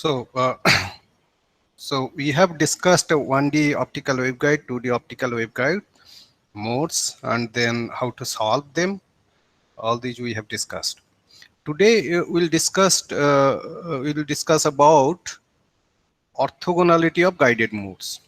So, so we have discussed a 1D optical waveguide, 2D optical waveguide, modes, and then how to solve them. All these we have discussed. Today we'll discuss about orthogonality of guided modes.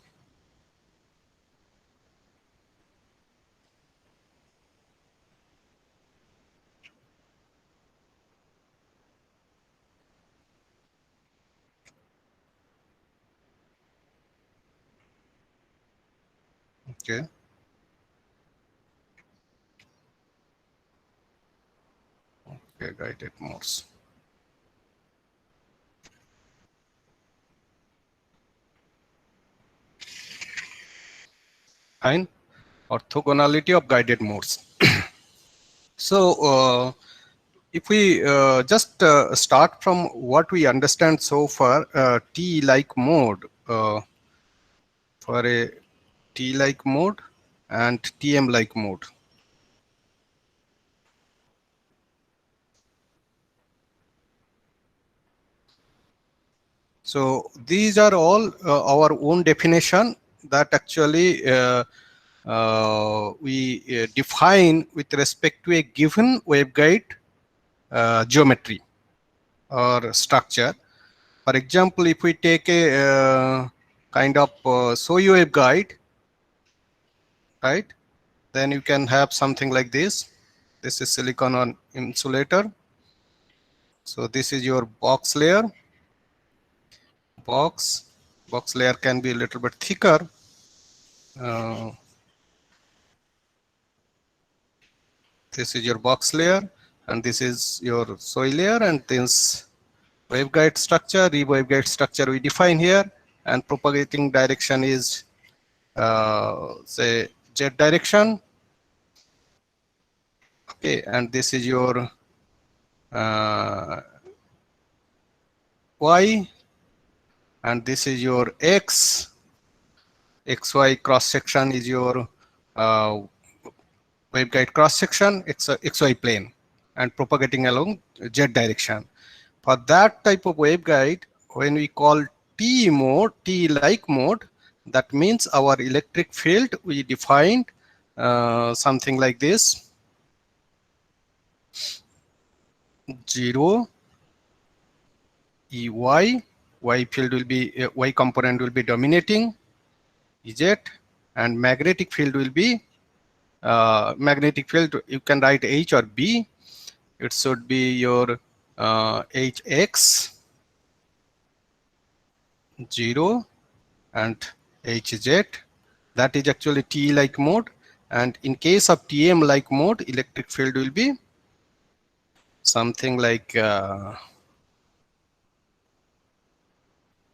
Okay. Okay, guided modes. Fine. Orthogonality of guided modes. So, if we just start from what we understand so far, T-like mode for a T-like mode and TM-like mode. So these are all our own definition that actually we define with respect to a given waveguide geometry or structure. For example, if we take a kind of SOI waveguide, right, then you can have something like this. This is silicon on insulator. So this is your box layer. Box layer can be a little bit thicker. This is your box layer, and this is your SOI layer, and this waveguide structure, waveguide structure we define here, and propagating direction is say Z direction. Okay, and this is your Y, and this is your X. XY cross section is your waveguide cross section, XY plane, and propagating along Z direction. For that type of waveguide, when we call T mode, T-like mode, that means our electric field we defined something like this: 0 EY, Y field will be Y component will be dominating Z, and magnetic field will be magnetic field. You can write H or B. It should be your HX 0 and HZ. That is actually T-like mode. And in case of TM-like mode, electric field will be something like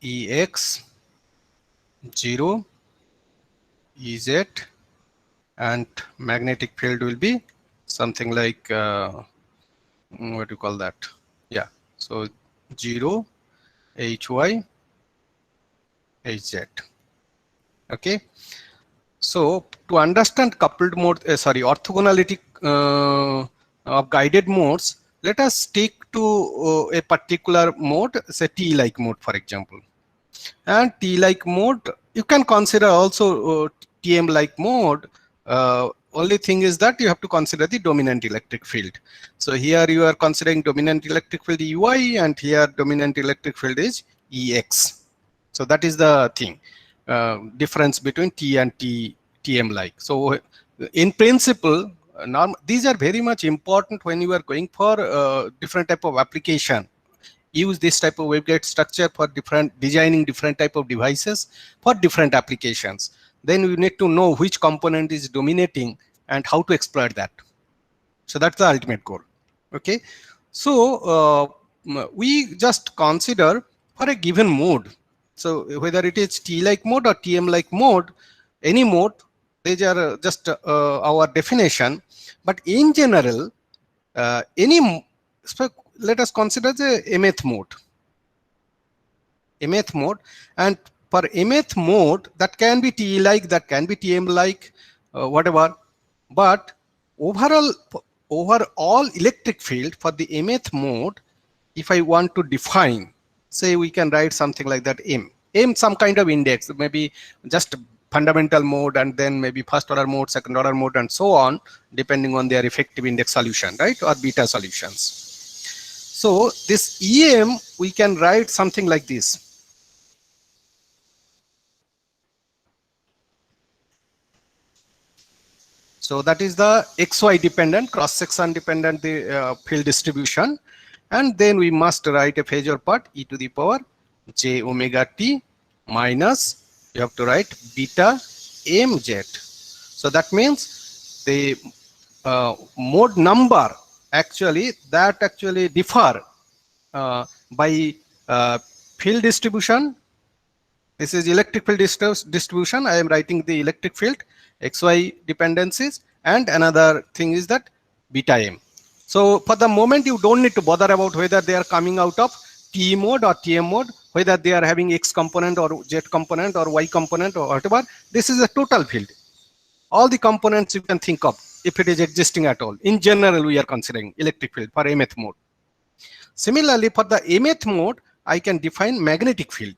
EX 0 EZ, and magnetic field will be something like what do you call that? Yeah, so 0 HY HZ. Okay, so to understand coupled mode, orthogonality of guided modes, let us stick to a particular mode, say T-like mode, for example. And T-like mode, you can consider also TM-like mode. Only thing is that you have to consider the dominant electric field. So here you are considering dominant electric field EY, and here dominant electric field is EX. So that is the thing, difference between T and TM-like. So in principle, these are very much important when you are going for different type of application. Use this type of waveguide structure for designing different type of devices for different applications. Then you need to know which component is dominating and how to exploit that. So that's the ultimate goal. Okay, so we just consider for a given mode. So whether it is T-like mode or TM-like mode, any mode, these are just our definition. But in general, let us consider the mth mode. Mth mode, and for mth mode, that can be T-like, that can be TM-like, whatever. But overall electric field for the mth mode, if I want to define, say we can write something like that, m some kind of index, maybe just fundamental mode and then maybe first order mode, second order mode, and so on, depending on their effective index solution, right, or beta solutions. So this em we can write something like this. So that is the XY dependent, cross section dependent field distribution. And then we must write a phasor part e to the power j omega t minus, you have to write beta mz. So that means the mode number actually differ by field distribution. This is electric field distribution. I am writing the electric field XY dependencies, and another thing is that beta m. So for the moment, you don't need to bother about whether they are coming out of TE mode or TM mode, whether they are having X component or Z component or Y component or whatever. This is a total field. All the components you can think of, if it is existing at all. In general, we are considering electric field for mth mode. Similarly, for the mth mode, I can define magnetic field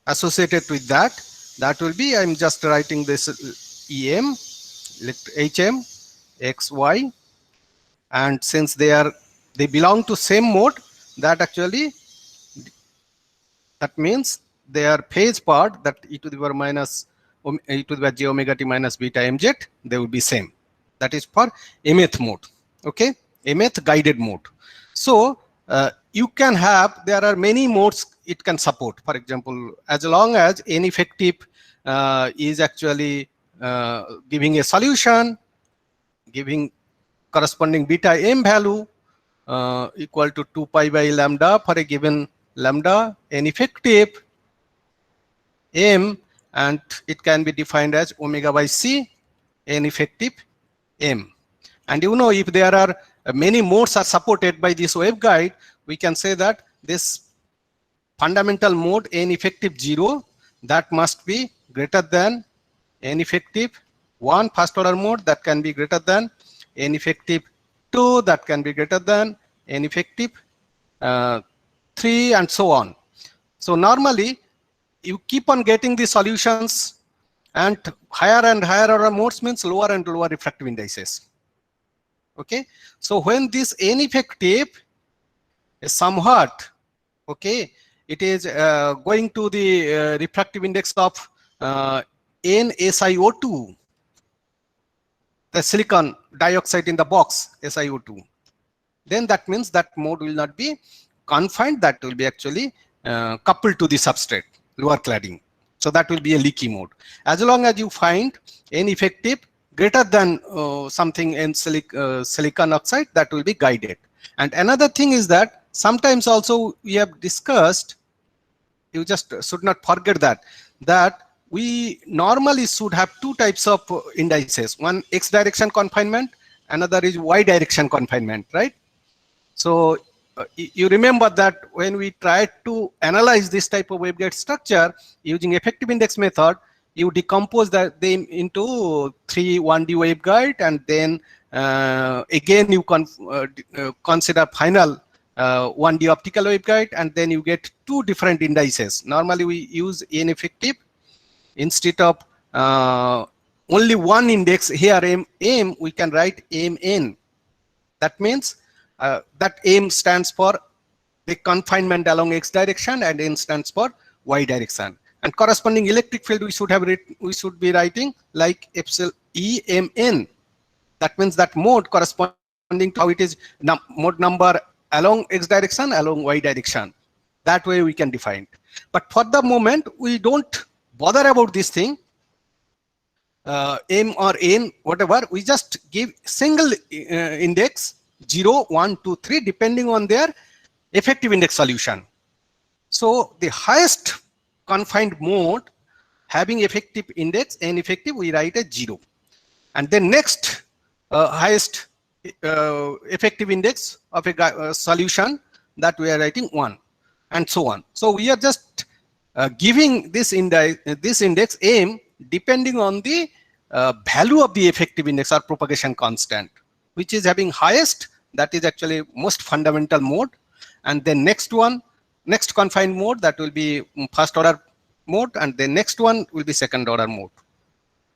associated with that. That will be, I'm just writing this EM, HM, XY, and since they belong to same mode, that means their phase part, that e to the power minus e to the power j omega t minus beta mz, they will be same. That is for mth mode. Okay, mth guided mode. So you can have, there are many modes it can support. For example, as long as n effective is actually giving a solution, giving corresponding beta m value equal to 2 pi by lambda for a given lambda n effective m, and it can be defined as omega by c n effective m. And you know, if there are many modes are supported by this waveguide, we can say that this fundamental mode n effective 0, that must be greater than n effective 1 first order mode, that can be greater than n effective 2, that can be greater than n effective 3, and so on. So normally you keep on getting the solutions, and higher order modes means lower and lower refractive indices. Okay, so when this n effective is somewhat, okay, it is going to the refractive index of NSiO2, the silicon dioxide in the box, SiO2, then that means that mode will not be confined, that will be actually coupled to the substrate, lower cladding. So that will be a leaky mode. As long as you find n effective greater than something in silicon oxide, that will be guided. And another thing is that sometimes also we have discussed, you just should not forget that we normally should have two types of indices. One x direction confinement, another is y direction confinement, right? So you remember that when we tried to analyze this type of waveguide structure using effective index method, you decompose them into 3 1D waveguide, and then again you consider final 1D optical waveguide, and then you get two different indices. Normally we use n effective instead of only one index. Here m we can write mn. That means that m stands for the confinement along x direction, and n stands for y direction. And corresponding electric field we should be writing like epsilon EMN. That means that mode corresponding to how it is mode number along x direction, along y direction. That way we can define. But for the moment we don't bother about this thing, m or n, whatever. We just give single index 0, 1, 2, 3 depending on their effective index solution. So the highest confined mode having effective index n effective, we write as 0, and then next highest effective index of a solution, that we are writing 1, and so on. So we are just giving this index m depending on the value of the effective index or propagation constant, which is having highest, that is actually most fundamental mode, and then next confined mode, that will be first order mode, and the next one will be second order mode.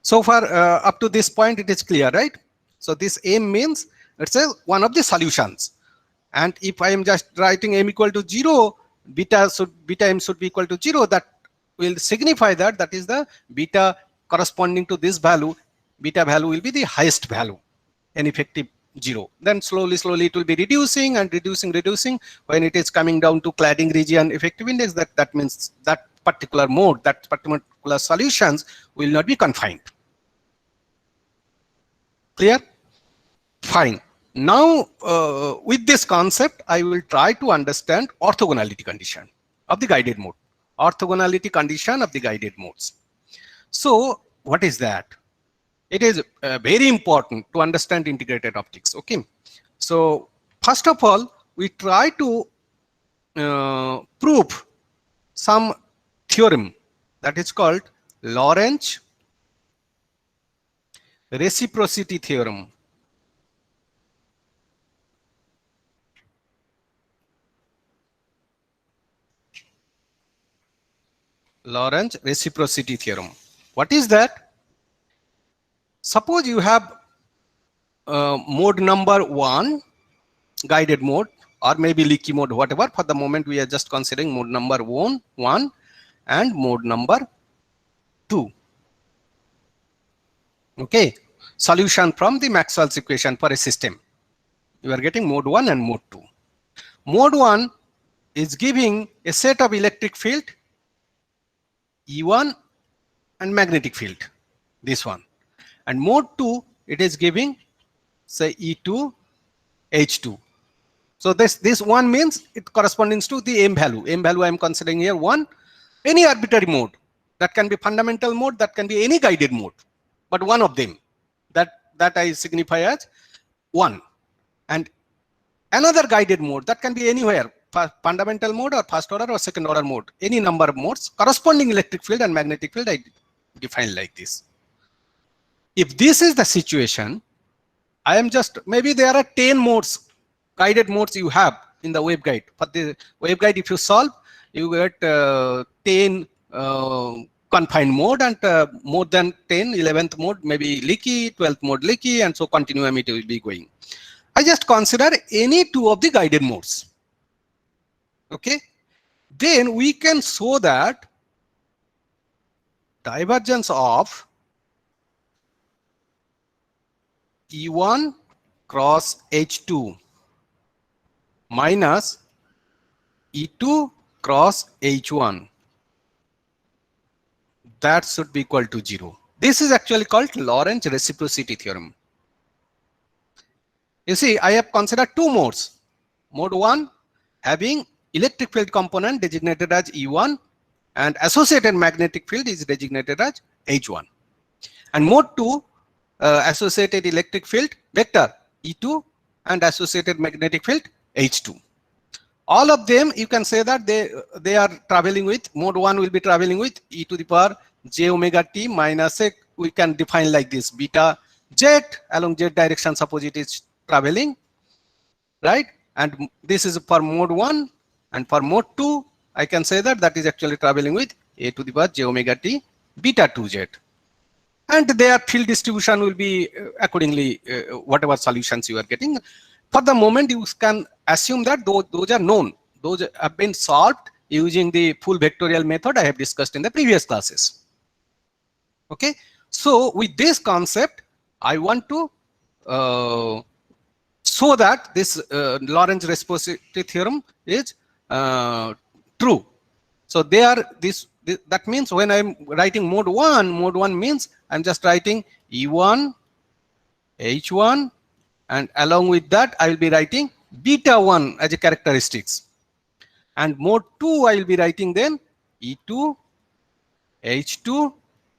So far up to this point it is clear, right? So this m means it's one of the solutions, and if I am just writing m equal to 0, beta m should be equal to 0, that will signify that that is the beta corresponding to this value. Beta value will be the highest value, an effective 0. Then slowly it will be reducing and reducing. When it is coming down to cladding region effective index, that means that particular mode, that particular solutions will not be confined. Clear? Fine. Now with this concept, I will try to understand orthogonality condition of the guided mode. Orthogonality condition of the guided modes. So what is that? It is very important to understand integrated optics. Okay. So first of all, we try to prove some theorem that is called Lorentz reciprocity theorem. Lorentz reciprocity theorem. What is that? Suppose you have mode number 1, guided mode, or maybe leaky mode, whatever. For the moment we are just considering mode number 1 and mode number 2. Okay, solution from the Maxwell's equation for a system. You are getting mode 1 and mode 2. Mode 1 is giving a set of electric field E1 and magnetic field, this one. And mode 2, it is giving say E2, H2. So this one means it corresponds to the m value. M value I am considering here 1. Any arbitrary mode, that can be fundamental mode, that can be any guided mode, but one of them, that I signify as 1. And another guided mode, that can be anywhere, fundamental mode or first order or second order mode, any number of modes, corresponding electric field and magnetic field I define like this. If this is the situation, I am just, maybe there are 10 modes, guided modes you have in the waveguide. For the waveguide, if you solve, you get 10 confined mode, and more than 10, 11th mode maybe leaky, 12th mode leaky, and so continuum it will be going. I just consider any 2 of the guided modes. Okay, then we can show that divergence of E1 cross H2 minus E2 cross H1, that should be equal to 0. This is actually called Lorentz reciprocity theorem. You see, I have considered 2 modes. Mode 1 having electric field component designated as E1 and associated magnetic field is designated as H1. And mode 2 associated electric field vector E2 and associated magnetic field H2. All of them you can say that they are traveling with, mode 1 will be traveling with e to the power j omega t minus a, we can define like this, beta z along z direction, suppose it is traveling, right? And this is for mode 1, and for mode 2 I can say that that is actually traveling with a to the power j omega t beta 2z. And their field distribution will be accordingly whatever solutions you are getting. For the moment, you can assume that those are known. Those have been solved using the full vectorial method I have discussed in the previous classes. Okay. So with this concept, I want to show that this Lorentz reciprocity theorem is true. So that means when I'm writing mode 1 means I'm just writing E1, H1, and along with that I will be writing beta 1 as a characteristics. And mode 2 I will be writing then E2, H2,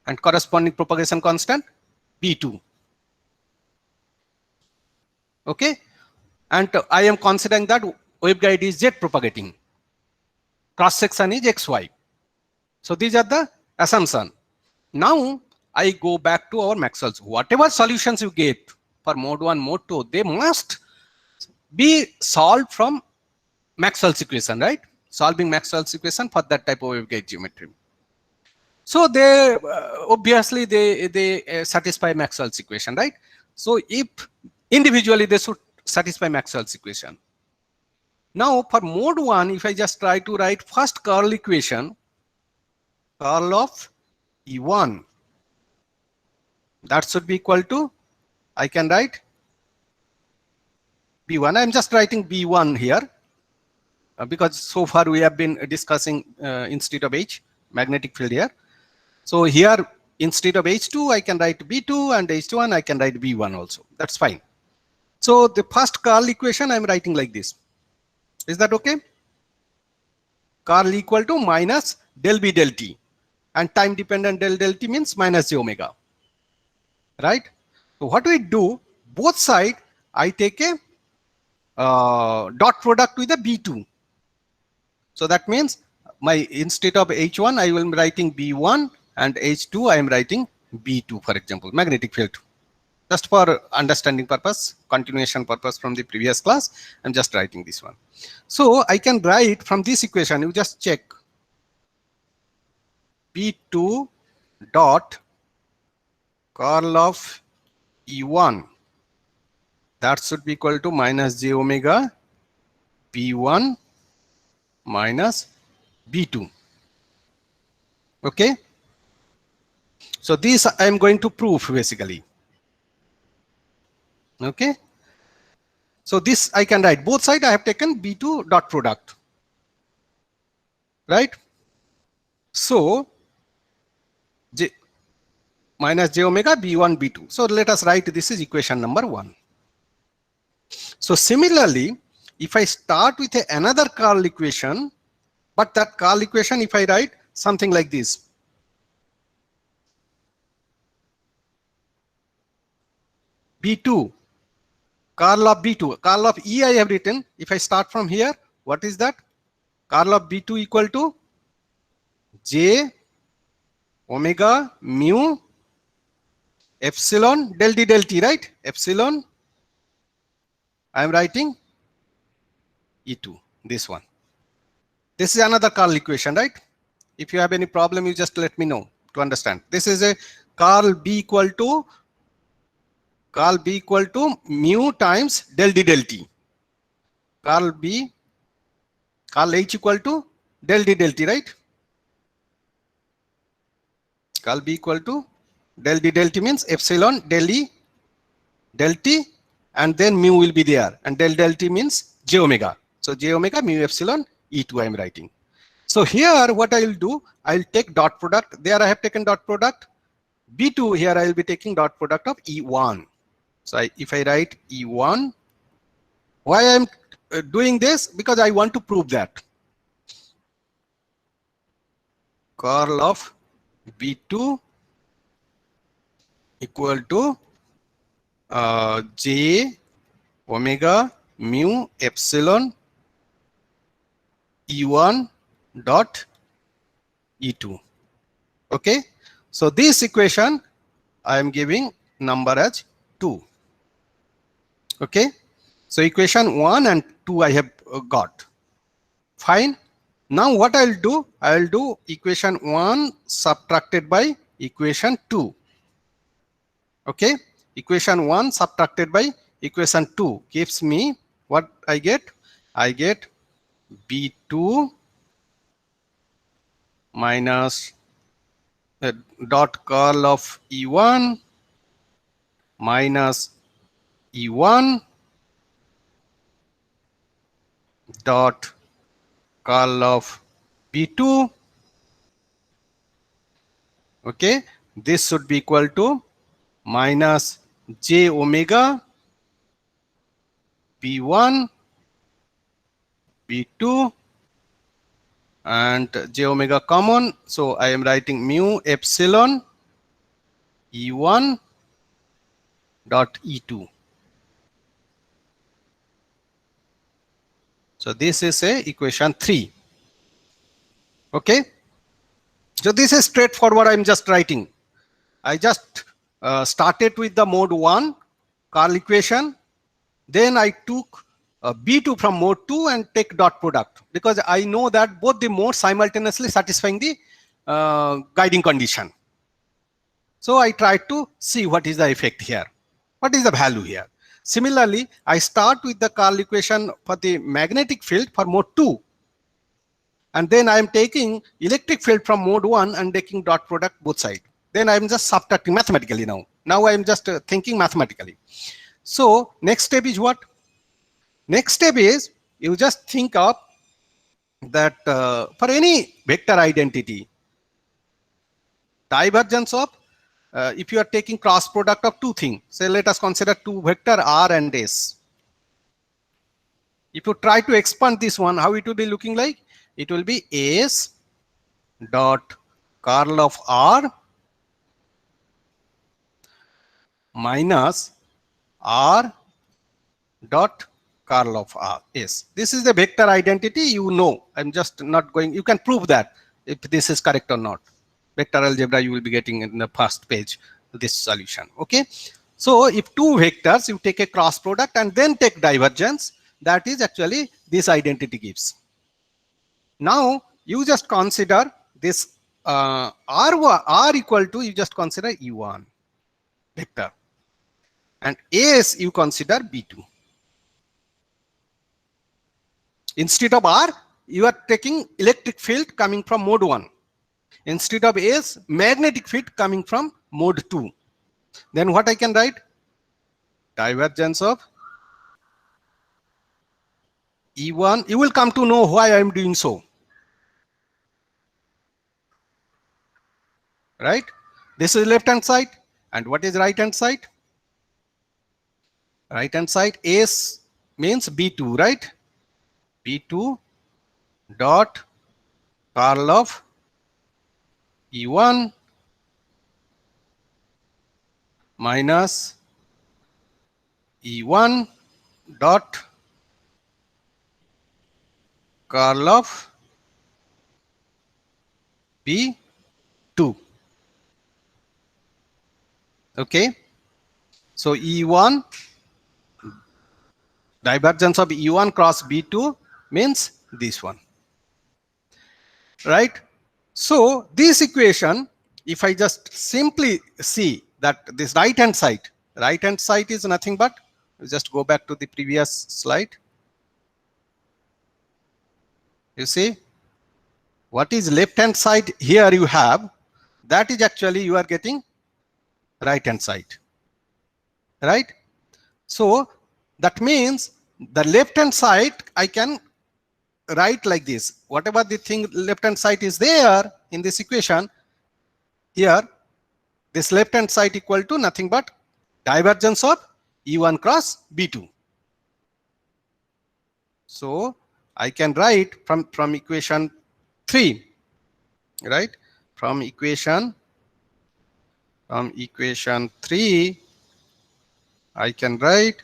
and corresponding propagation constant B2. Okay, and I am considering that waveguide is Z propagating, cross section is XY. So these are the assumption. Now I go back to our Maxwell's. Whatever solutions you get for mode 1, mode 2, they must be solved from Maxwell's equation, right? Solving Maxwell's equation for that type of waveguide geometry. So they obviously they satisfy Maxwell's equation, right? So if individually they should satisfy Maxwell's equation. Now for mode 1, if I just try to write first curl equation, curl of E1, that should be equal to, I can write B1. I'm just writing B1 here because so far we have been discussing instead of H, magnetic field here. So here instead of H2 I can write B2, and H1 I can write B1 also. That's fine. So the first curl equation I'm writing like this. Is that okay? Curl equal to minus del B del T, and time dependent del T means minus j omega, right? So what we do, both side I take a dot product with a B2. So that means my instead of H1 I will be writing B1, and H2 I am writing B2, for example, magnetic field. Just for understanding purpose, continuation purpose from the previous class, I'm just writing this one. So I can write from this equation, you just check B2 dot curl of E1, that should be equal to minus j omega B1 minus B2. Okay. So this I am going to prove basically. Okay. So this I can write both sides. I have taken B2 dot product, right? So J minus j omega B1 B2. So let us write this is equation number 1. So similarly, if I start with another curl equation, but that curl equation if I write something like this, B2 curl of B2, curl of E I have written. If I start from here, what is that? Curl of B2 equal to j omega mu epsilon del D del T, right? Epsilon, I am writing E2, this one. This is another curl equation, right? If you have any problem, you just let me know to understand. This is a curl B equal to mu times del D del T. Curl H equal to del D del T, right? Curl B equal to del D del T means epsilon del E del T, and then mu will be there, and del T means j omega. So j omega mu epsilon E2 I am writing. So here what I will do, I will take dot product. There I have taken dot product. B2 here I will be taking dot product of E1. So if I write E1, why I am doing this? Because I want to prove that curl of B2 equal to j omega mu epsilon E1 dot E2. Okay. So this equation I am giving number as 2. Okay. So equation 1 and 2 I have got. Fine. Now what I'll do? I'll do equation 1 subtracted by equation 2. Okay. Equation 1 subtracted by equation 2 gives me what I get? I get B2 minus dot curl of E1 minus E1 dot curl of B2. Okay, this should be equal to minus j omega B1 B2 and j omega common. So I am writing mu epsilon E1 dot E2. So this is a equation 3. Okay. So this is straightforward. I'm just writing. I just started with the mode 1 curl equation. Then I took B2 from mode 2 and take dot product, because I know that both the modes simultaneously satisfying the guiding condition. So I try to see what is the effect here, what is the value here. Similarly, I start with the Carl equation for the magnetic field for mode 2, and then I am taking electric field from mode 1 and taking dot product both sides. Then I am just subtracting mathematically now. Now I am just thinking mathematically. So next step is what? Next step is you just think of that for any vector identity, divergence of if you are taking cross product of two things, say let us consider two vector R and S. If you try to expand this one, how it will be looking like? It will be S dot curl of R minus R dot curl of R S. This is the vector identity, you know. I'm just not going, you can prove that if this is correct or not. Vector algebra you will be getting in the first page this solution. Okay, so if two vectors you take a cross product and then take divergence, that is actually this identity gives. Now you just consider this R equal to, you just consider E1 vector, and S you consider B2. Instead of R, you are taking electric field coming from mode 1. Instead of S, magnetic field coming from mode 2. Then what I can write? Divergence of E1. You will come to know why I am doing so. Right? This is left hand side. And what is right hand side? Right hand side, S means B2, right? B2 dot curl of E1 minus E1 dot curl of B2. Okay, so E1, divergence of E1 cross B2 means this one, right? So this equation, if I just simply see that this right hand side is nothing but, just go back to the previous slide. You see what is left hand side here you have, that is actually you are getting right hand side, right? So that means the left hand side I can write like this. Whatever the thing left hand side is there in this equation, here this left hand side equal to nothing but divergence of E1 cross B2. So I can write from equation 3, right? From equation 3, I can write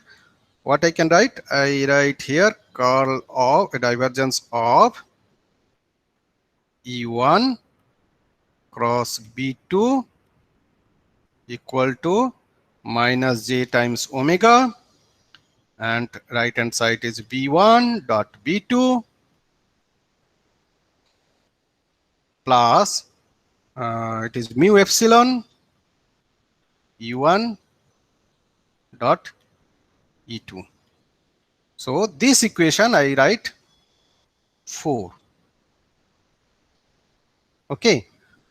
what I can write. I write here curl of divergence of E1 cross B2 equal to minus J times omega, and right hand side is B1 dot B2 plus it is mu epsilon E1 dot E2. So this equation I write 4. Okay,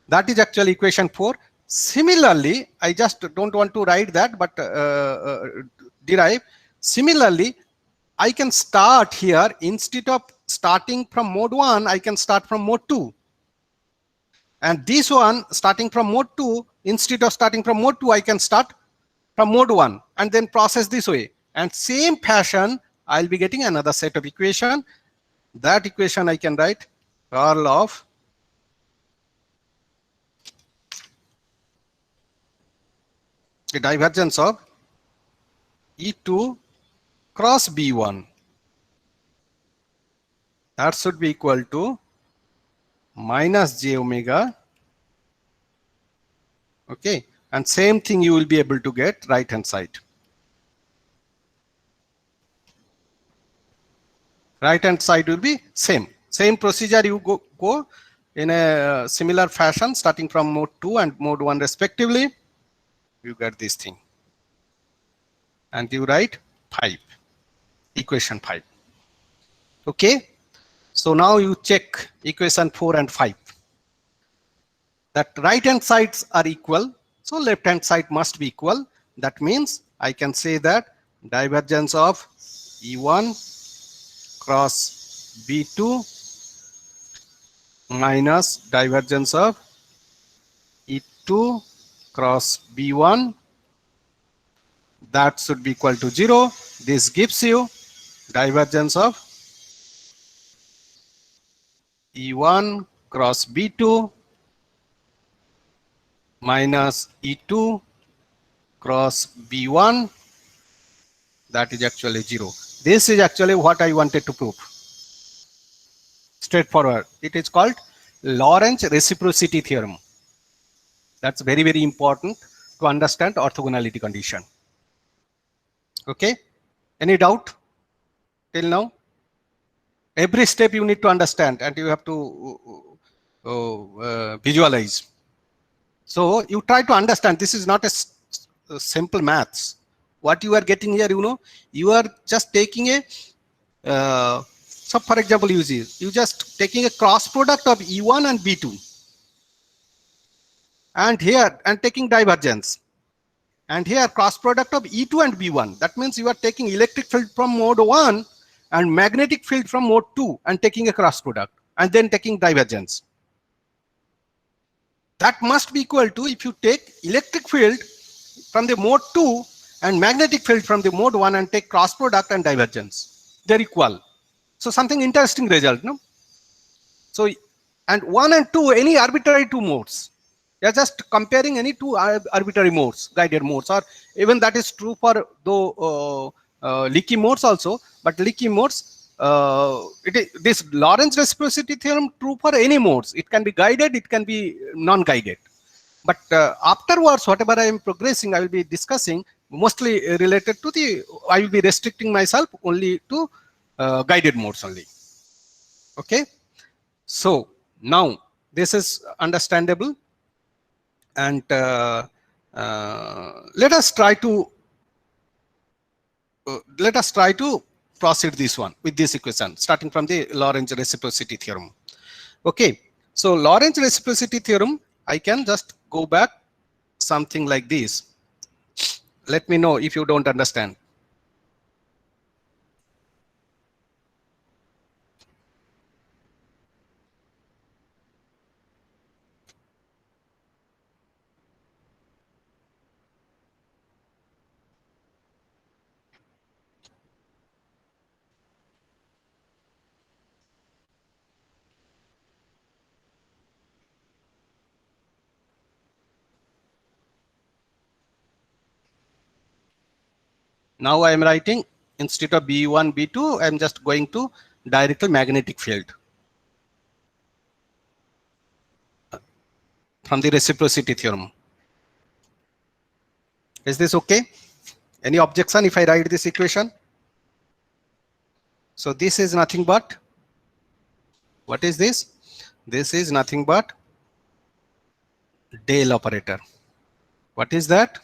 that is actually equation 4. Similarly, I just don't want to write that, but derive. Similarly, I can start here, instead of starting from mode 1, I can start from mode 2. And this one, starting from mode 2, instead of starting from mode 2, I can start from mode 1 and then process this way. And same fashion, I'll be getting another set of equation. That equation I can write curl of the divergence of E2 cross B1. That should be equal to minus J omega. Okay, and same thing you will be able to get right hand side. Right hand side will be same procedure. You go in a similar fashion, starting from mode 2 and mode 1 respectively. You get this thing, and you write 5, equation 5. Okay, so now you check equation 4 and 5. That right hand sides are equal, so left hand side must be equal. That means I can say that divergence of E1 cross B2 minus divergence of E2 cross B1, that should be equal to 0. This gives you divergence of E1 cross B2 minus E2 cross B1, that is actually 0. This is actually what I wanted to prove. Straightforward. It is called Lorentz reciprocity theorem. That's very, very important to understand orthogonality condition. Okay, any doubt till now? Every step you need to understand and you have to visualize. So you try to understand. This is not a simple maths. What you are getting here, you are just taking a so for example, you just taking a cross product of E1 and B2, and here and taking divergence, and here cross product of E2 and B1. That means you are taking electric field from mode 1 and magnetic field from mode 2 and taking a cross product, and then taking divergence. That must be equal to, if you take electric field from the mode 2 and magnetic field from the mode 1 and take cross product and divergence, they're equal. So something interesting result, no? So, and 1 and 2, any arbitrary 2 modes. You're just comparing any 2 arbitrary modes, guided modes, or even that is true for leaky modes also. But leaky modes, this Lorentz reciprocity theorem true for any modes. It can be guided, it can be non-guided. But afterwards, whatever I am progressing, I will be discussing mostly related to I will be restricting myself only to guided modes only. Okay, so now this is understandable, and let us try to proceed this one with this equation starting from the Lorentz reciprocity theorem. Okay, so Lorentz reciprocity theorem, I can just go back something like this. Let me know if you don't understand. Now I am writing, instead of B1, B2, I am just going to directly magnetic field from the reciprocity theorem. Is this okay? Any objection if I write this equation? So this is nothing but, what is this? This is nothing but del operator. What is that?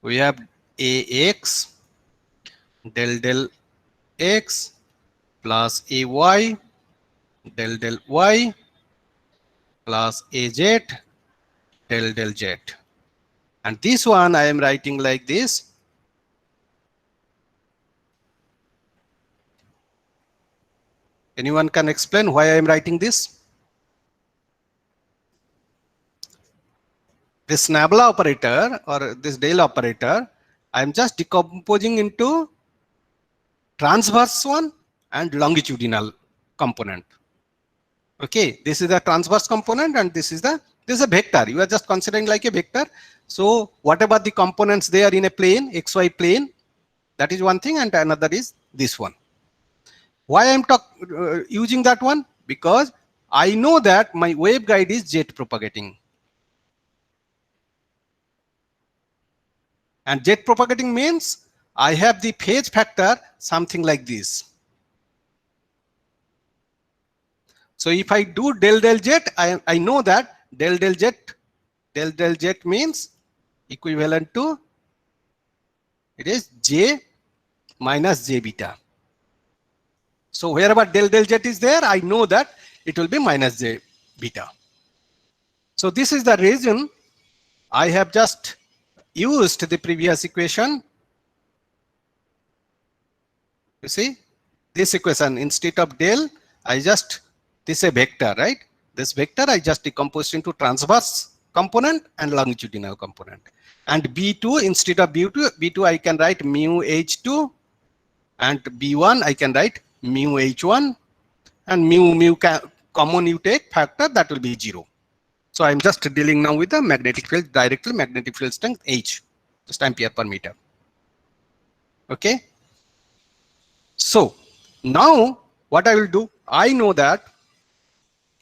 We have AX del X plus AY del Y plus AZ del Z. And this one I am writing like this. Anyone can explain why I am writing this? This nabla operator or this del operator, I am just decomposing into transverse one and longitudinal component. Okay, this is the transverse component and this is a vector. You are just considering like a vector. So whatever the components they are in a plane, XY plane, that is one thing, and another is this one. Why I am using that one? Because I know that my waveguide is jet propagating. And jet propagating means I have the phase factor something like this. So if I do del del z, I know that del del z means equivalent to, it is j minus j beta. So wherever del del z is there, I know that it will be minus j beta. So this is the reason I have just used the previous equation. You see, this equation, instead of del, I just, this is a vector, right? This vector I just decomposed into transverse component and longitudinal component. And B2, instead of B2 I can write mu H2, and B1 I can write mu H1, and mu common you take factor, that will be 0. So I'm just dealing now with the magnetic field, directly magnetic field strength H, just ampere per meter. Okay. So now what I will do, I know that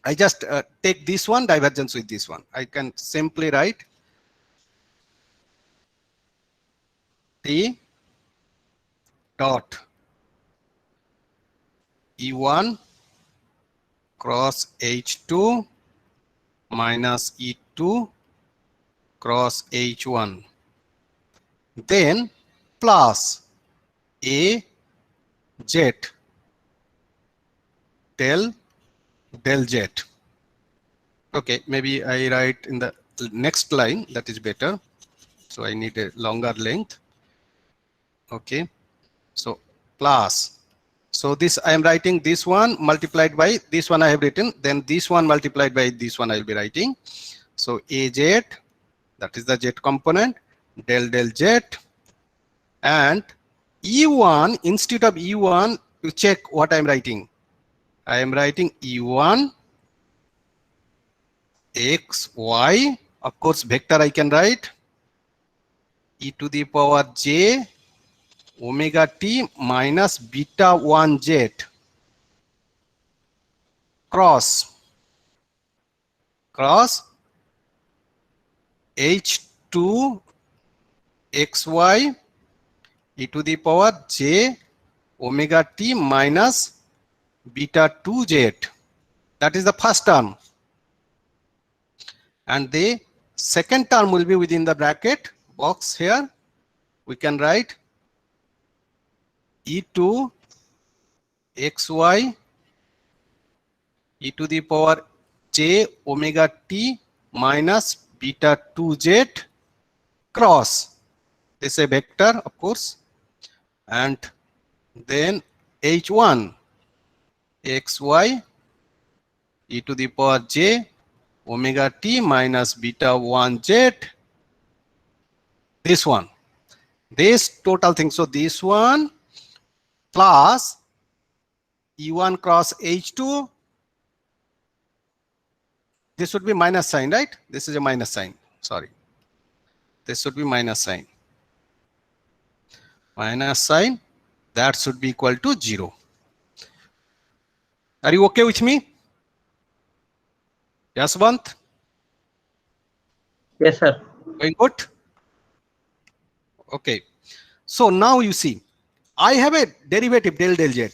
I just take this one divergence with this one. I can simply write T dot E1 cross H2 minus E2 cross H1, then plus A z del z. Okay, maybe I write in the next line, that is better. So I need a longer length. Okay, so plus, so this I am writing this one multiplied by this one I have written, then this one multiplied by this one I will be writing. So Az, that is the z component, del z, and E1, instead of E1, you check what I am writing. I am writing E1 x, y, of course vector I can write e to the power j omega t minus beta 1 z cross h2 xy e to the power j omega t minus beta 2 z. That is the first term. And the second term will be within the bracket box here. We can write e2 xy e to the power j omega t minus beta 2z cross, this is a vector of course, and then h1 xy e to the power j omega t minus beta 1z, this one, this total thing. So this one plus e1 cross h2, this would be minus sign, right? This is a minus sign, sorry, this should be minus sign, that should be equal to 0. Are you okay with me? Yes, Bant? Yes, sir. Going good? Okay. So now you see, I have a derivative del z.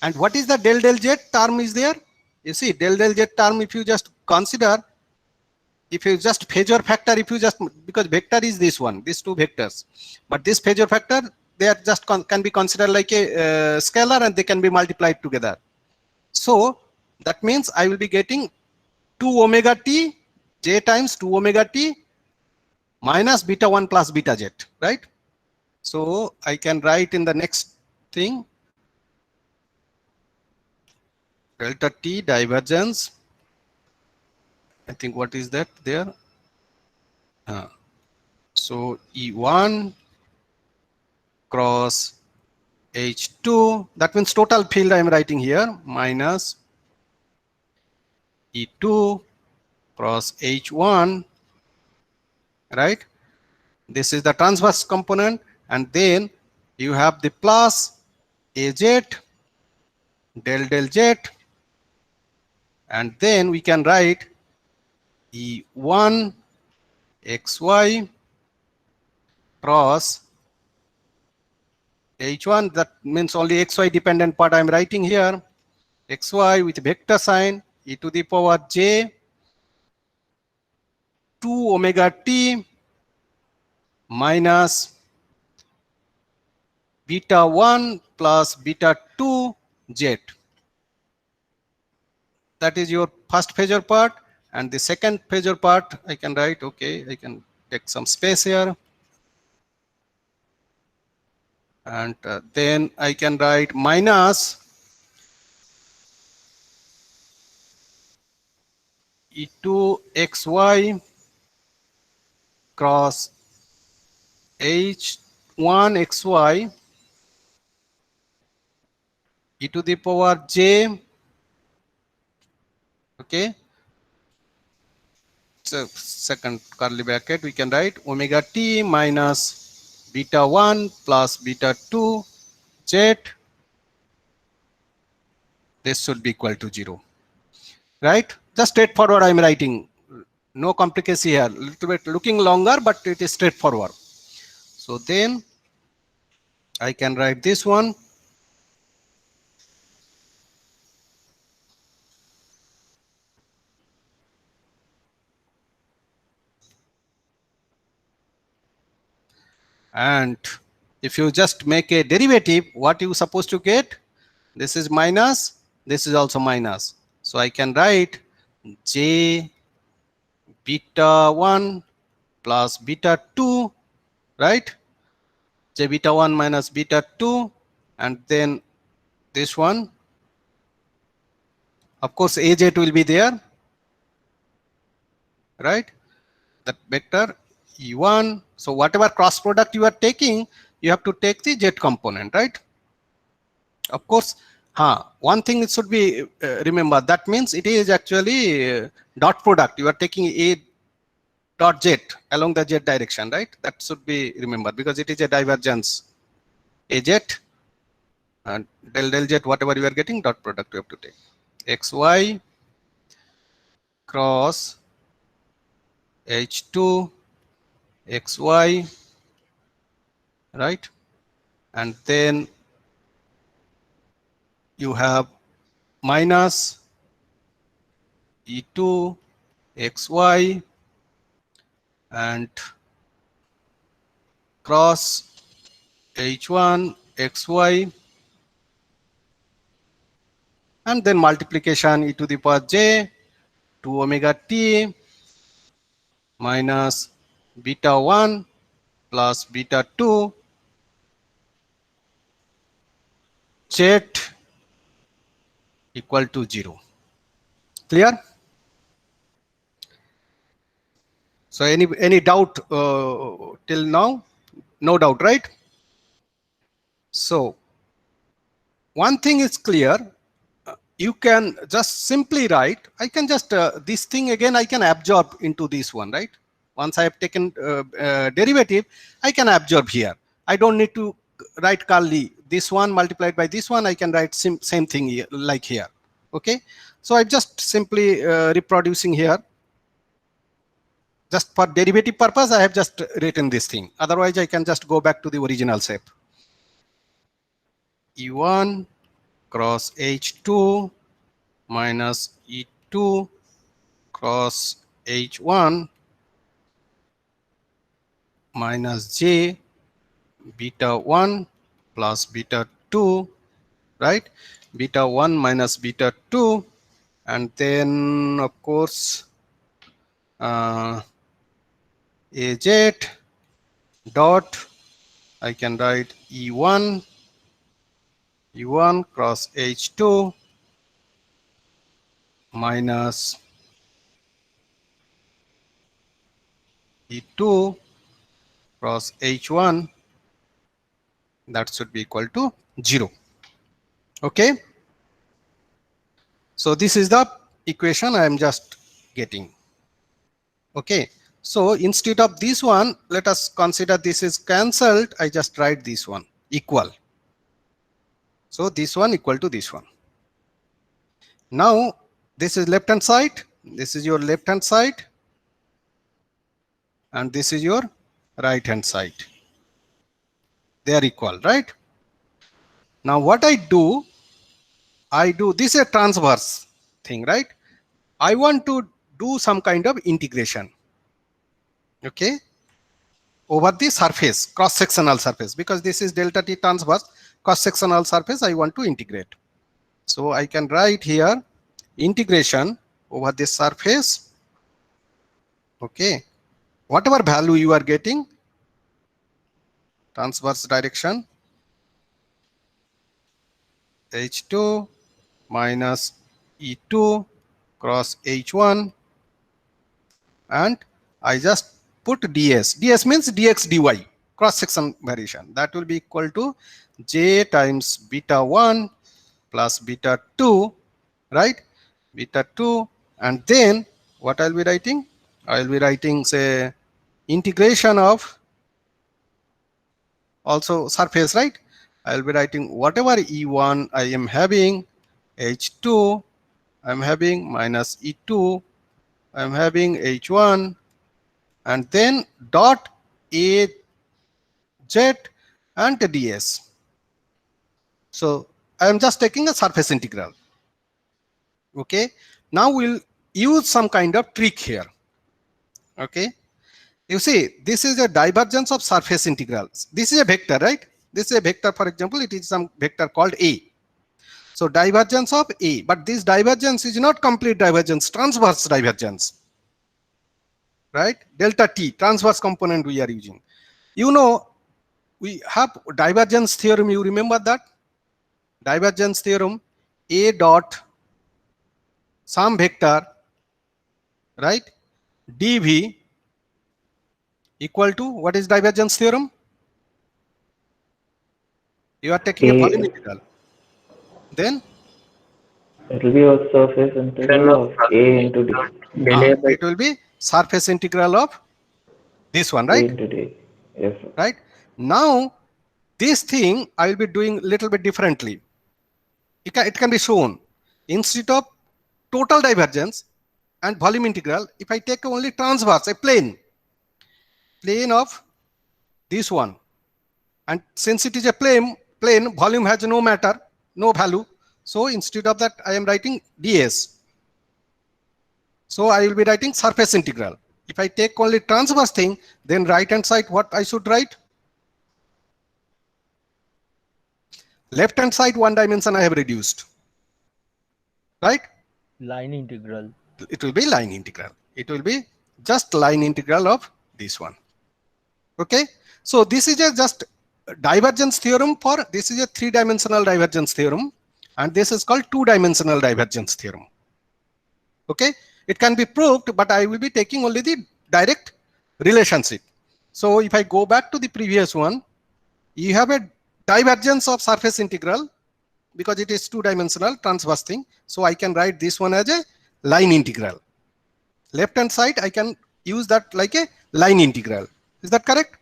And what is the del z term is there? You see, del z term, if you just consider, if you just phasor factor, if you just, because vector is this one, these two vectors, but this phasor factor, they are just can be considered like a scalar, and they can be multiplied together. So that means I will be getting 2 omega t, j times 2 omega t minus beta 1 plus beta z, right? So I can write in the next thing, delta t divergence, I think what is that there? So E1 cross H2, that means total field I am writing here, minus E2 cross H1, right? This is the transverse component, and then you have the plus AZ del z, and then we can write E1 xy cross H1, that means only xy dependent part I am writing here, xy with vector sign e to the power j 2 omega t minus beta 1 plus beta 2 z. That is your first phasor part, and the second phasor part I can write, okay, I can take some space here, and then I can write minus e2 xy cross h1 xy e to the power j, okay, so second curly bracket we can write omega t minus beta 1 plus beta 2 z. This should be equal to 0, right? Just straightforward I'm writing, no complicacy here, little bit looking longer but it is straightforward. So then I can write this one, and if you just make a derivative, what you supposed to get? This is minus, this is also minus. So I can write j beta 1 plus beta 2, right? J beta 1 minus beta 2, and then this one, of course az will be there, right? That vector e1. So whatever cross product you are taking, you have to take the z component, right? Of course, one thing it should be remember, that means it is actually dot product. You are taking a dot z along the z direction, right? That should be remembered because it is a divergence. Az and del z, whatever you are getting, dot product you have to take. Xy cross h2 xy, right? And then you have minus e2 xy and cross h1 xy, and then multiplication e to the power j 2 omega t minus beta 1 plus beta 2 z equal to 0. Clear? So any doubt till now? No doubt, right? So one thing is clear, you can just simply write, I can just this thing again I can absorb into this one, right? Once I have taken derivative, I can absorb here. I don't need to write curly this one multiplied by this one. I can write same thing here, like here. Okay, so I'm just simply reproducing here. Just for derivative purpose, I have just written this thing. Otherwise, I can just go back to the original shape. E1 cross H2 minus E2 cross H1 minus J beta 1 plus beta 2, right? Beta 1 minus beta 2, and then of course AZ dot, I can write E1 cross H2 minus E2 cross H1, that should be equal to 0. Okay, so this is the equation I am just getting. Okay, so instead of this one, let us consider this is cancelled. I just write this one equal. So this one equal to this one. Now this is left hand side, this is your left hand side, and this is your right hand side. They are equal, right? Now what I do, I do this is a transverse thing, right? I want to do some kind of integration, okay, over the surface, cross-sectional surface, because this is delta t transverse cross-sectional surface. I want to integrate. So I can write here integration over this surface, okay, whatever value you are getting, transverse direction, H2 minus E2 cross H1, and I just put ds. ds means dx dy, cross section variation. That will be equal to j times beta 1 plus beta 2, right? Beta 2, and then what I'll be writing? I'll be writing, say, integration of also surface, right? I'll be writing whatever E1 I am having, H2 I'm having minus E2 I'm having H1, and then dot A jet and ds. So I am just taking a surface integral. Okay, now we'll use some kind of trick here. Okay, you see, this is a divergence of surface integrals. This is a vector, right? This is a vector, for example, it is some vector called A. So divergence of A, but this divergence is not complete divergence, transverse divergence, right? Delta T, transverse component we are using. You know, we have divergence theorem, you remember that? Divergence theorem, A dot some vector, right, dv equal to, what is divergence theorem? You are taking a volume integral. Then it will be a surface integral of A into D. it will be surface integral of this one, A right? into D. Yes, sir. Right. Now this thing I will be doing little bit differently. It can be shown instead of total divergence and volume integral, if I take only transverse, a plane of this one, and since it is a plane, volume has no matter, no value. So instead of that, I am writing ds. So I will be writing surface integral. If I take only transverse thing, then right hand side, what I should write? Left hand side, one dimension I have reduced, right? Line integral. It will be line integral. It will be just line integral of this one. Okay. So this is a just divergence theorem for, this is a 3-dimensional divergence theorem, and this is called 2-dimensional divergence theorem. Okay. It can be proved, but I will be taking only the direct relationship. So if I go back to the previous one, you have a divergence of surface integral because it is 2-dimensional transverse thing. So I can write this one as a line integral. Left hand side, I can use that like a line integral. Is that correct?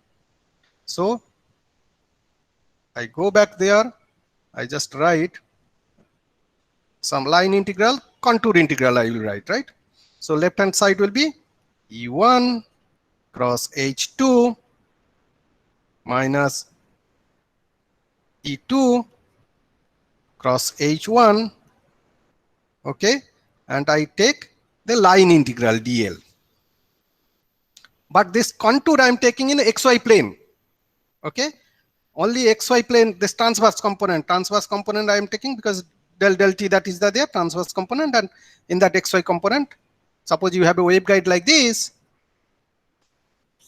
So I go back there, I just write some line integral, contour integral I will write, right? So left hand side will be E1 cross H2 minus E2 cross H1, okay, and I take the line integral dl. But this contour I am taking in xy plane, okay, only xy plane, this transverse component I am taking because del t, that is the there transverse component, and in that xy component, suppose you have a waveguide like this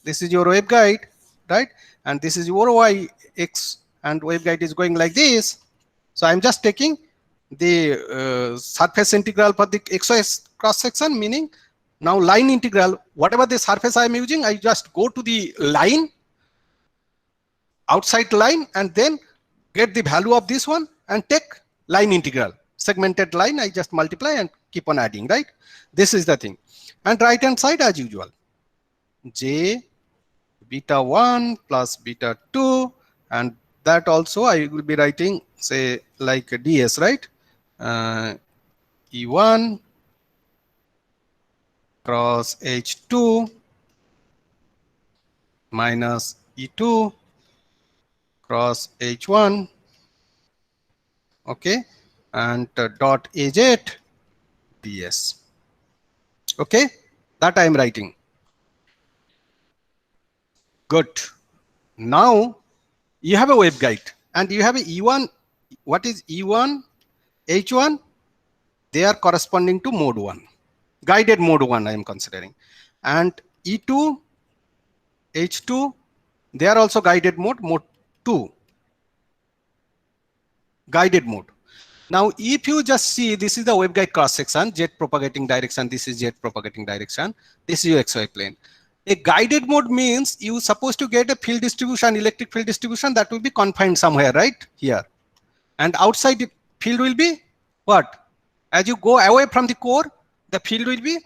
is your waveguide, right, and this is your y x, and waveguide is going like this. So I'm just taking the surface integral for the xy cross section, meaning now line integral, whatever the surface I am using, I just go to the line, outside line, and then get the value of this one and take line integral, segmented line, I just multiply and keep on adding, right? This is the thing. And right hand side as usual, j beta 1 plus beta 2, and that also I will be writing, say, like ds, right? E1 cross H2 minus E2 cross H1, okay, and dot az ds. Okay, that I am writing. Good. Now you have a waveguide and you have a E1. What is E1, H1? They are corresponding to mode 1, guided mode 1 I am considering. And E2, H2, they are also guided mode, mode 2, guided mode. Now, if you just see, this is the waveguide cross section, jet propagating direction, this is jet propagating direction, this is your XY plane. A guided mode means you supposed to get a field distribution, electric field distribution that will be confined somewhere, right here. And outside the field will be what? As you go away from the core, the field will be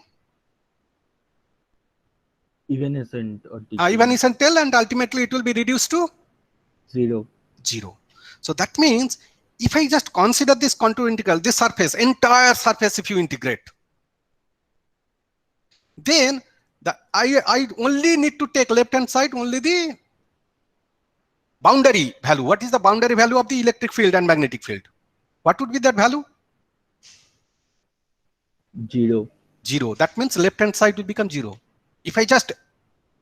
Evanescent or decay. evanescent tail, and ultimately it will be reduced to 0. 0. So that means if I just consider this contour integral, this surface, entire surface, if you integrate, then I only need to take left hand side only the boundary value. What is the boundary value of the electric field and magnetic field? What would be that value? 0. 0. That means left hand side will become 0. If I just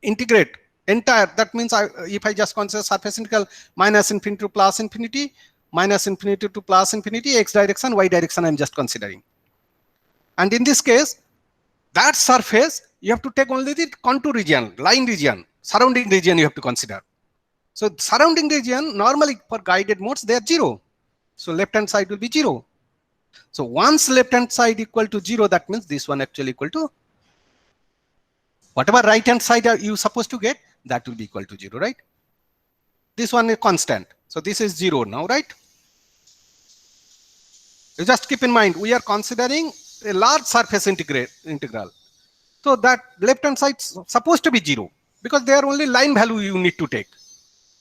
integrate entire, that means if I just consider surface integral minus infinity to plus infinity, minus infinity to plus infinity, x direction, y direction I'm just considering. And in this case, that surface, you have to take only the contour region, line region, surrounding region you have to consider. So surrounding region, normally for guided modes, they are 0. So left hand side will be 0. So once left hand side equal to 0, that means this one actually equal to whatever right hand side are you supposed to get, that will be equal to 0, right? This one is constant. So this is 0 now, right? You just keep in mind, we are considering a large surface integral. So that left hand side is supposed to be 0 because they are only line value you need to take.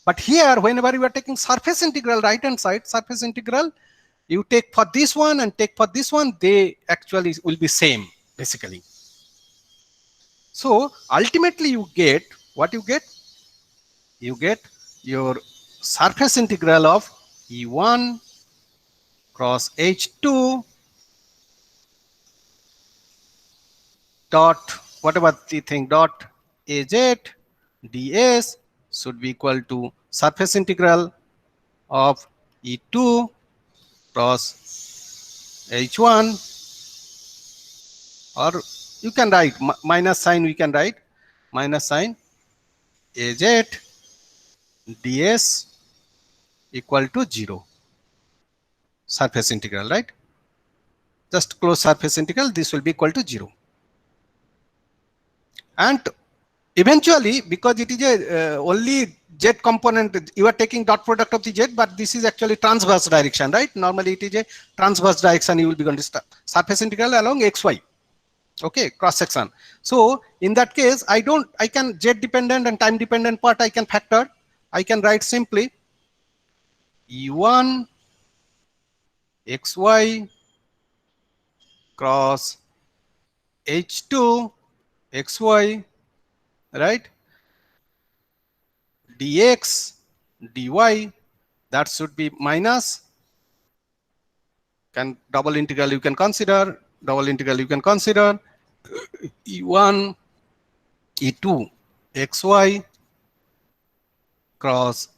But here, whenever you are taking surface integral, right hand side, surface integral, you take for this one and take for this one, they actually will be same, basically. So ultimately you get, what you get? You get your surface integral of E1 cross H2 dot whatever the thing dot AZ ds should be equal to surface integral of E2 cross H1, or you can write minus sign, we can write minus sign AZ ds equal to 0. Surface integral, right? Just close surface integral, this will be equal to 0. And eventually, because it is a only z component, you are taking dot product of the z, but this is actually transverse direction, right? Normally it is a transverse direction, you will be going to start surface integral along xy, okay, cross section. So in that case, I can z dependent and time dependent part I can factor. I can write simply E1 xy cross H2 xy, right, dx dy, that should be minus, can double integral you can consider, E1 E2 xy cross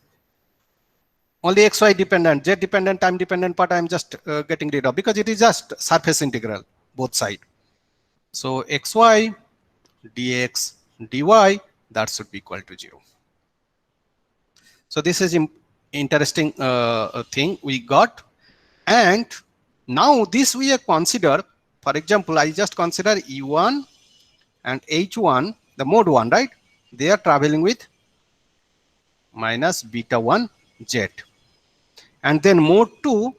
only xy dependent, z dependent, time dependent part I am just getting rid of because it is just surface integral both side. So xy dx dy, that should be equal to 0. So this is interesting thing we got. And now this we have considered, for example, I just consider E1 and H1, the mode 1, right? They are traveling with minus beta 1 z. And then mode 2,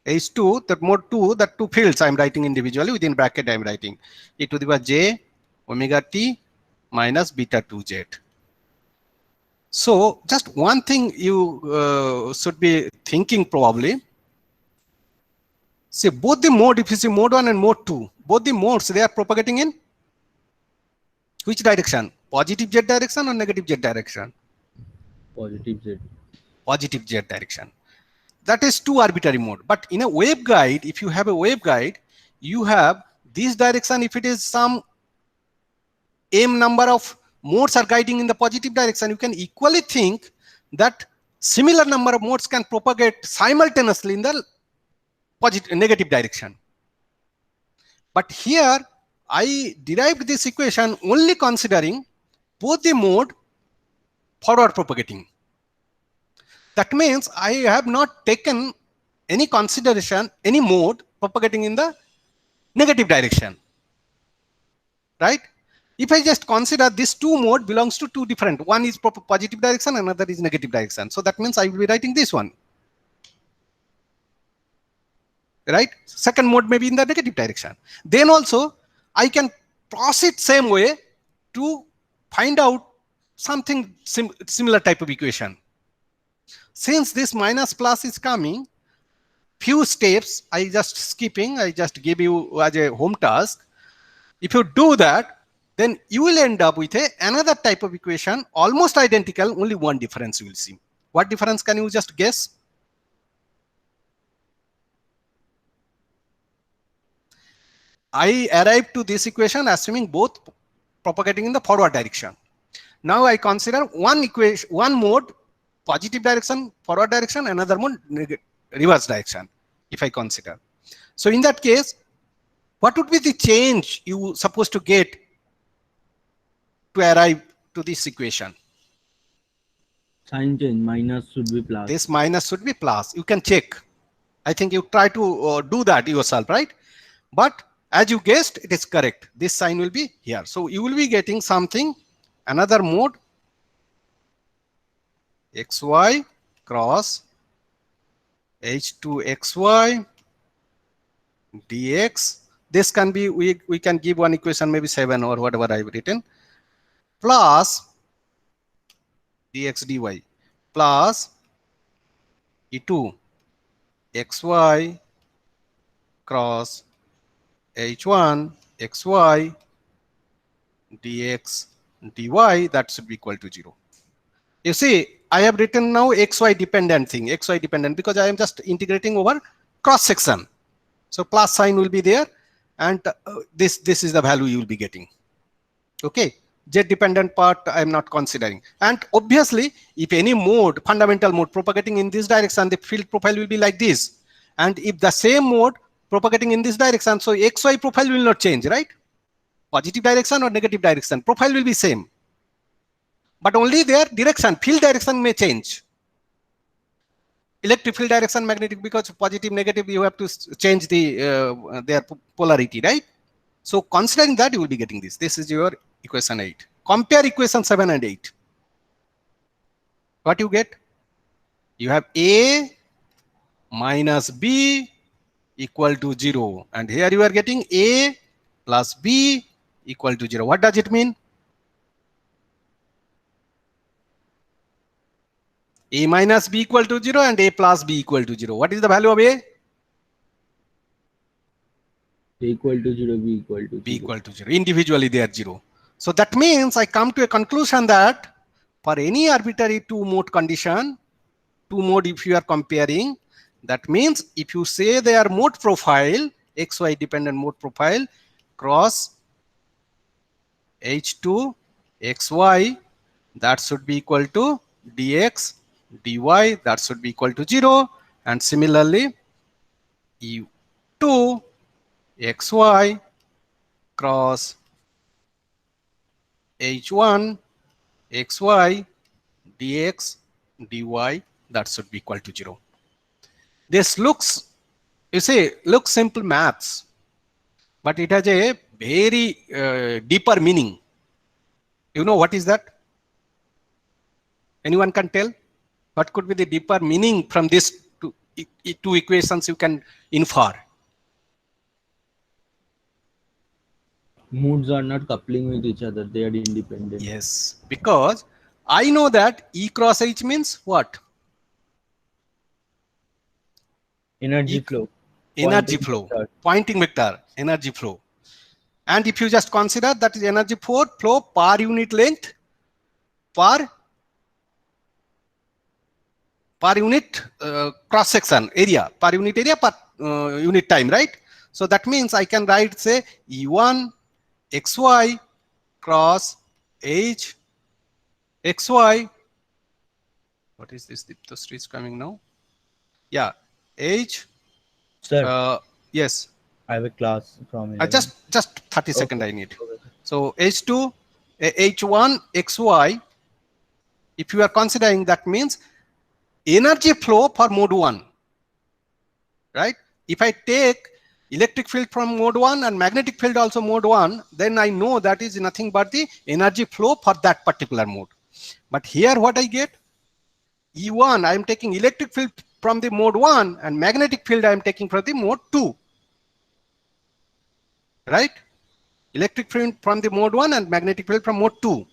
H2, that mode 2, the two fields I am writing individually, within bracket I am writing e to the power j omega t minus beta 2 z. So just one thing you should be thinking probably. See, both the mode, if you see mode 1 and mode 2, both the modes, they are propagating in which direction? Positive z direction or negative z direction? Positive Z. Positive z direction. that is two arbitrary mode. But in a waveguide, if you have a waveguide, you have this direction. If it is some m number of modes are guiding in the positive direction, you can equally think that similar number of modes can propagate simultaneously in the negative direction. But here I derived this equation only considering both the mode forward propagating. That means I have not taken any consideration, any mode propagating in the negative direction, right? If I just consider this two mode belongs to two different, one is positive direction, another is negative direction. So that means I will be writing this one, right? Second mode may be in the negative direction. Then also I can proceed same way to find out something similar type of equation. Since this minus plus is coming, few steps I just skipping, I just give you as a home task. If you do that, then you will end up with another type of equation, almost identical, only one difference you will see. What difference can you just guess? I arrived to this equation assuming both propagating in the forward direction. Now I consider one equation, one mode positive direction, forward direction, another mode reverse direction, if I consider. So in that case, what would be the change you supposed to get to arrive to this equation? Sign change, minus should be plus. This minus should be plus. You can check. I think you try to do that yourself, right? But as you guessed, it is correct. This sign will be here. So you will be getting something, another mode, xy cross h2xy dx. This can be, we can give one equation, maybe 7 or whatever I've written, plus dx dy plus e2 xy cross h1 xy dx dy, that should be equal to 0. You see, I have written now xy dependent thing, xy dependent, because I am just integrating over cross section. So plus sign will be there, and this is the value you will be getting. Okay, z dependent part I am not considering. And obviously, if any mode, fundamental mode propagating in this direction, the field profile will be like this. And if the same mode propagating in this direction, so xy profile will not change, right? Positive direction or negative direction, profile will be same. But only their direction, field direction may change. Electric field direction, magnetic, because positive, negative, you have to change the their polarity, right? So considering that, you will be getting this. This is your equation 8. Compare equation 7 and 8. What you get? You have A minus B equal to 0. And here you are getting A plus B equal to 0. What does it mean? A minus B equal to 0 and A plus B equal to 0. What is the value of A? A equal to 0, B equal to 0. B equal to 0. Individually they are 0. So that means I come to a conclusion that for any arbitrary two mode condition, two mode if you are comparing, that means if you say their mode profile, xy dependent mode profile cross h2 xy, that should be equal to dx dy, that should be equal to 0. And similarly, e2 xy cross h1 xy dx dy, that should be equal to 0. This looks, you say, looks simple maths, but it has a very deeper meaning. You know what is that? Anyone can tell? What could be the deeper meaning from this two equations you can infer? Modes are not coupling with each other, they are independent. Yes, because I know that E cross H means what? Energy flow. Energy Pointing flow, vector. pointing vector, energy flow. And if you just consider that is energy flow per unit length per per unit cross section area, per unit area per unit time, right? So that means I can write, say, E1 xy cross age xy. What is this? The street is coming now. Yeah, age. Sir, Yes. I have a class from Just 30 seconds Okay. I need. So H2, H1, XY, if you are considering, that means energy flow for mode 1, right? If I take electric field from mode 1 and magnetic field also mode 1, then I know that is nothing but the energy flow for that particular mode. But here what I get? E1, I am taking electric field from the mode 1 and magnetic field I am taking from the mode 2. Right? Electric field from the mode 1 and magnetic field from mode 2.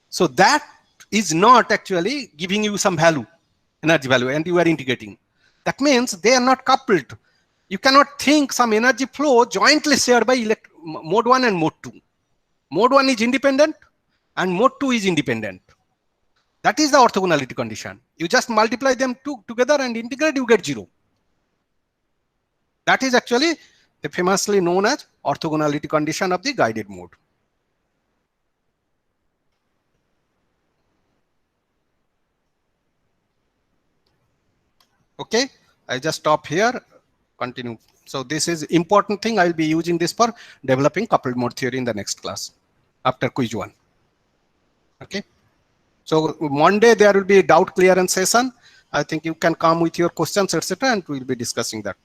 So that is not actually giving you some value, energy value, and you are integrating. That means they are not coupled. You cannot think some energy flow jointly shared by mode 1 and mode 2. Mode 1 is independent and mode 2 is independent. That is the orthogonality condition. You just multiply them together and integrate, you get 0. That is actually the famously known as orthogonality condition of the guided mode. Okay, I just stop here, continue. So this is important thing. I will be using this for developing coupled mode theory in the next class after quiz 1. Okay, so Monday there will be a doubt clearance session. I think you can come with your questions, etc., and we will be discussing that.